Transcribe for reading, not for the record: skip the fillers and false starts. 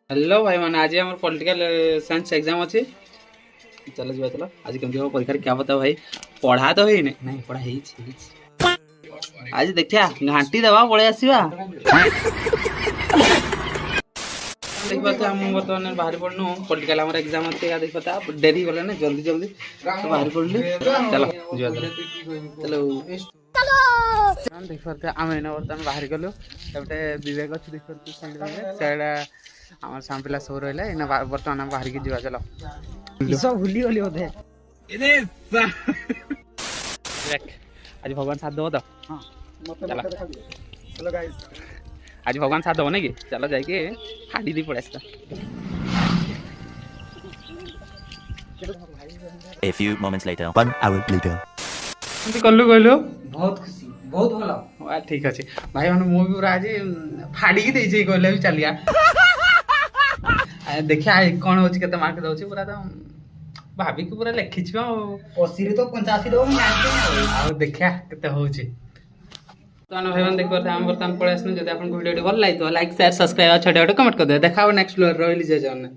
Hello भाई मैंने आज हमारे पॉलिटिकल साइंस एग्जाम अच्छे। चलो जी चलो आज केमती हम परीक्षा क्या बताओ भाई। पढ़ा तो है नहीं नहीं पढ़ा है आज देखिया घाटी दबा पड़े आसवा देख पाते हम बर्तमान बाहर पड़नु पॉलिटिकल हमारा एग्जाम अच्छे क्या देख पाता डेरी गले ना जल्दी जल्दी तो बाहर पड़ली चलो चलो देख पाते आम एना बर्तमान बाहर गलु गोटे विवेक अच्छे देख पाते सेटा आम साम पिला सब रहा है बर्तमान आम बाहर की जा चलो सब भूली गली बोधे आज भगवान साथ दो तो चलो आज भगवान साथ दो कि चलो जाके हाड़ी दी पड़े A few moments later, 1 hour later. कलु कहलु बहुत खुशी बहुत भल ठीक अच्छे भाई मैंने मुझे पूरा आज फाड़ी दे कहले भी चलिया देखिया कौन हो मार्क दौर पूरा तो भाविक पूरा लिखी 80 तो 85 दो देखिया केते होची तो भाई मैंने देख पारे हम बर्तमान पळे आसनु जदि आपन वीडियो भल लागितो लाइक शेयर सब्सक्राइब छोटे छोटे कमेंट कर दे देखा नेक्स्ट रही जय जगन्नाथ।